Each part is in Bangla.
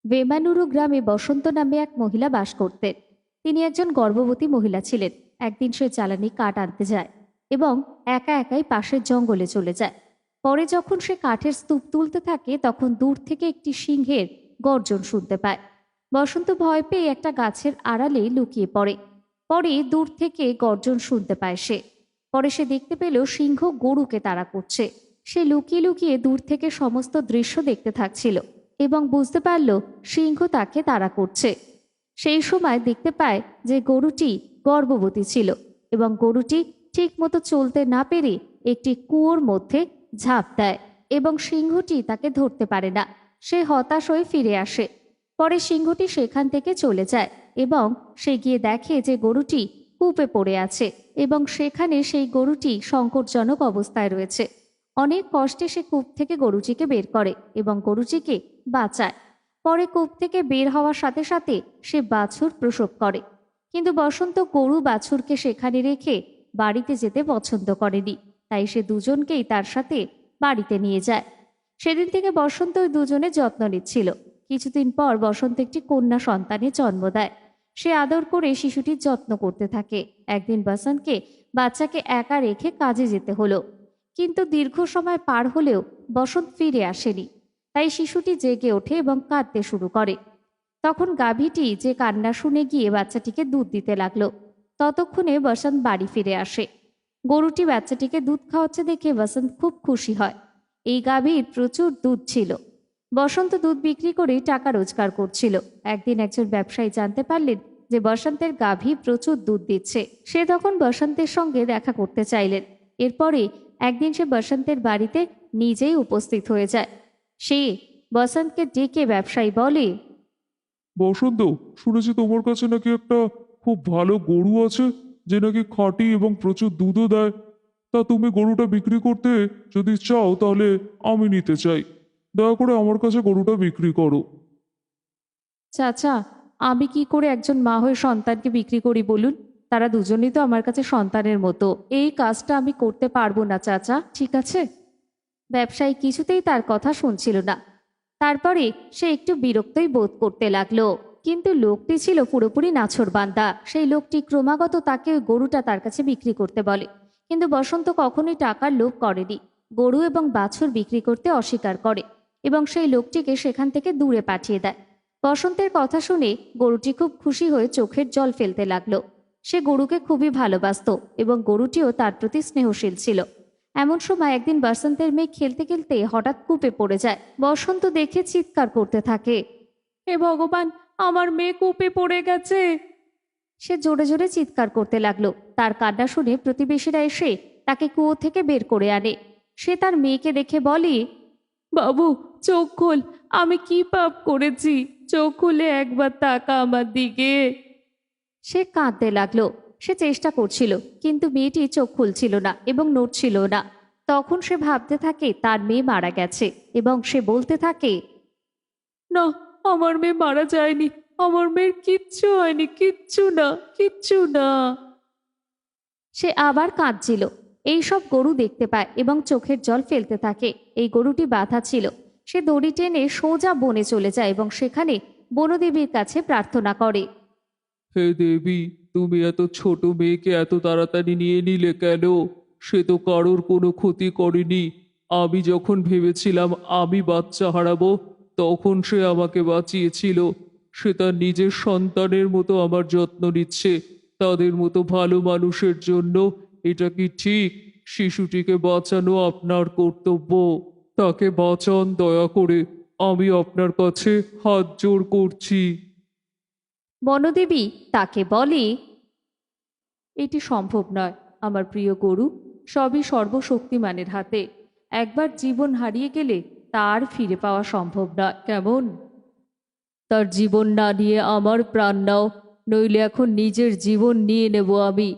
বেমানুরু গ্রামে বসন্ত নামে এক মহিলা বাস করতেন। তিনি একজন গর্ভবতী মহিলা ছিলেন। একদিন সে জ্বালানি কাঠ আনতে যায় এবং একা একাই পাশের জঙ্গলে চলে যায়। পরে যখন সে কাঠের স্তূপ তুলতে থাকে তখন দূর থেকে একটি সিংহের গর্জন শুনতে পায়। বসন্ত ভয় পেয়ে একটা গাছের আড়ালে লুকিয়ে পড়ে। পরে দূর থেকে গর্জন শুনতে পায় সে। পরে সে দেখতে পেল সিংহ গরুকে তাড়া করছে। সে লুকিয়ে লুকিয়ে দূর থেকে সমস্ত দৃশ্য দেখতে থাকছিল এবং বুঝতে পারল সিংহ তাকে তাড়া করছে। সেই সময় দেখতে পায় যে গরুটি গর্ভবতী ছিল এবং গরুটি ঠিকমতো চলতে না পেরে একটি কুয়োর মধ্যে ঝাঁপ দেয় এবং সিংহটি তাকে ধরতে পারে না। সে হতাশ হয়ে ফিরে আসে। পরে সিংহটি সেখান থেকে চলে যায় এবং সে গিয়ে দেখে যে গরুটি কূপে পড়ে আছে এবং সেখানে সেই গরুটি সংকটজনক অবস্থায় রয়েছে। অনেক কষ্টে সে কূপ থেকে গরুটিকে বের করে এবং গরুটিকে বাঁচায়। পরে কূপ থেকে বের হওয়ার সাথে সাথে সে বাছুর প্রসব করে। কিন্তু বসন্ত গরু বাছুরকে সেখানে রেখে বাড়িতে যেতে পছন্দ করেনি। তাই সে দুজনকেই তার সাথে বাড়িতে নিয়ে যায়। সেদিন থেকে বসন্ত ওই দুজনের যত্ন নিচ্ছিল। কিছুদিন পর বসন্ত একটি কন্যা সন্তানের জন্ম দেয়। সে আদর করে শিশুটির যত্ন করতে থাকে। একদিন বসন্তকে বাচ্চাকে একা রেখে কাজে যেতে হলো। কিন্তু দীর্ঘ সময় পার হলেও বসন্ত ফিরে আসেনি। তাই শিশুটি জেগে ওঠে এবং কাঁদতে শুরু করে। তখন গাভীটি যে কান্না শুনে গিয়ে বাচ্চাটিকে দুধ দিতে লাগলো। ততক্ষণে বসন্ত বাড়ি ফিরে আসে। গরুটি বাচ্চাটিকে দুধ খাওয়াচ্ছে দেখে বসন্ত খুব খুশি হয়। এই গাভীর প্রচুর দুধ ছিল। বসন্ত দুধ বিক্রি করে টাকা রোজগার করছিল। একদিন একজন ব্যবসায়ী জানতে পারলেন যে বসন্তের গাভী প্রচুর দুধ দিচ্ছে। সে তখন বসন্তের সঙ্গে দেখা করতে চাইলেন। এরপরে একদিন সে বসন্তের বাড়িতে নিজেই উপস্থিত হয়ে যায়। সে বসন্তকে ডেকে ব্যবসায়ী বলে, বসন্ত, শুনেছি তোমার কাছে নাকি একটা খুব ভালো গরু আছে, যে নাকি খাঁটি এবং প্রচুর দুধও দেয়। তা তুমি গরুটা বিক্রি করতে যদি চাও তাহলে আমি নিতে চাই। দয়া করে আমার কাছে গরুটা বিক্রি করো। চাচা, আমি কি করে একজন মা হয়ে সন্তানকে বিক্রি করি বলুন? তারা দুজনেই তো আমার কাছে সন্তানের মতো। এই কাজটা আমি করতে পারবো না চাচা, ঠিক আছে? ব্যবসায়ী কিছুতেই তার কথা শুনছিল না। তারপরে সে একটু বিরক্তই বোধ করতে লাগলো। কিন্তু লোকটি ছিল পুরোপুরি নাছোড়বান্দা। সেই লোকটি ক্রমাগত তাকে ওই গরুটা তার কাছে বিক্রি করতে বলে। কিন্তু বসন্ত কখনোই টাকার লোভ করেনি। গরু এবং বাছুর বিক্রি করতে অস্বীকার করে এবং সেই লোকটিকে সেখান থেকে দূরে পাঠিয়ে দেয়। বসন্তের কথা শুনে গরুটি খুব খুশি হয়ে চোখের জল ফেলতে লাগলো। সে গরুকে খুবই ভালোবাসতো এবং গরুটিও তার প্রতি স্নেহশীল ছিল। এমন সময় একদিন বসন্তের মেয়ে খেলতে খেলতে হঠাৎ কূপে পড়ে যায়। বসন্ত দেখে চিৎকার করতে থাকে, হে ভগবান, আমার মেয়ে কূপে পড়ে গেছে। সে জোরে জোরে চিৎকার করতে লাগলো। তার কান্না শুনে প্রতিবেশীরা এসে তাকে কুয়ো থেকে বের করে আনে। সে তার মেয়েকে দেখে বলে, বাবু, চোখ খোল, আমি কি পাপ করেছি? চোখ খুলে একবার তাকা আমার দিকে। সে কাঁদতে লাগলো। সে চেষ্টা করছিল কিন্তু মেয়েটি চোখ খুলছিল না এবং নড়ছিল না। তখন সে ভাবতে থাকে তার মেয়ে মারা গেছে এবং সে বলতে থাকে, না, আমার মেয়ে মারা যায়নি। আমার মেয়ের কিচ্ছু হয়নি, কিচ্ছু না, কিচ্ছু না। সে আবার কাঁদছিল। এই সব গরু দেখতে পায় এবং চোখের জল ফেলতে থাকে। এই গরুটি বাঁধা ছিল। সে দড়ি টেনে সোজা বনে চলে যায় এবং সেখানে বনদেবীর কাছে প্রার্থনা করে। হে দেবী, তুমি এত ছোট মেয়েকে এত তাড়াতাড়ি নিয়ে নিলে কেন? সে তো কারোর কোনো ক্ষতি করেনি। আমি যখন ভেবেছিলাম আমি বাচ্চা হারাবো, তখন সে আমাকে বাঁচিয়েছিল। সে তার নিজের সন্তানের মতো আমার যত্ন নিচ্ছে। তাদের মতো ভালো মানুষের জন্য এটা কি ঠিক? শিশুটিকে বাঁচানো আপনার কর্তব্য। তাকে বাঁচান দয়া করে। আমি আপনার কাছে হাত জোড় করছি। বনদেবী তাকে বলে, এটি সম্ভব নয় আমার প্রিয় গরু। সবই সর্বশক্তিমানের হাতে। একবার জীবন হারিয়ে গেলে তার ফিরে পাওয়া সম্ভব নয়, কেমন? তার জীবন না নিয়ে আমার প্রাণ নাও, নইলে এখন নিজের জীবন নিয়ে নেব আমি।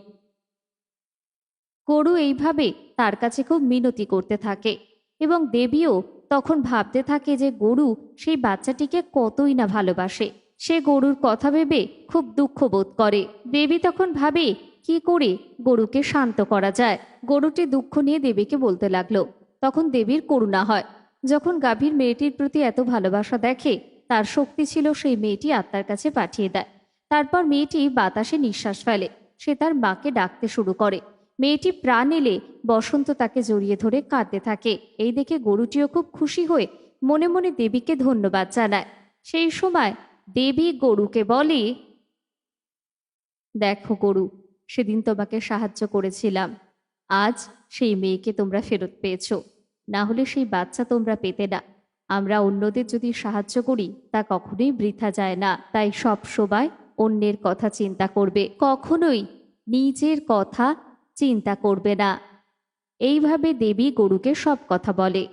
গরু এইভাবে তার কাছে খুব মিনতি করতে থাকে এবং দেবীও তখন ভাবতে থাকে যে গরু সেই বাচ্চাটিকে কতই না ভালোবাসে। সে গরুর কথা ভেবে খুব দুঃখ বোধ করে। দেবী তখন ভাবে কি করে গরুকে শান্ত করা যায়। গরুটি দুঃখ নিয়ে দেবীকে বলতে লাগলো। তখন দেবীর করুণা হয়। যখন গাভীর মেয়েটির প্রতি এত ভালোবাসা দেখে তার শক্তি ছিল সেই মেয়েটি আত্মার কাছে পাঠিয়ে দেয়। তারপর মেয়েটি বাতাসে নিঃশ্বাস ফেলে। সে তার মাকে ডাকতে শুরু করে। মেয়েটি প্রাণ এলে বসন্ত তাকে জড়িয়ে ধরে কাঁদতে থাকে। এই দেখে গরুটিও খুব খুশি হয়ে মনে মনে দেবীকে ধন্যবাদ জানায়। সেই সময় দেবী গরুকে বলে, দেখো গরু, সেদিন তোমাকে সাহায্য করেছিলাম, আজ সেই মেয়েকে তোমরা ফেরত পেয়েছো, না হলে সেই বাচ্চা তোমরা পেতে না। আমরা অন্যদের যদি সাহায্য করি তা কখনোই বৃথা যায় না, তাই সব সময় অন্যের কথা চিন্তা করবে, কখনোই নিজের কথা চিন্তা করবে না। এইভাবে দেবী গরুকে সব কথা বলে।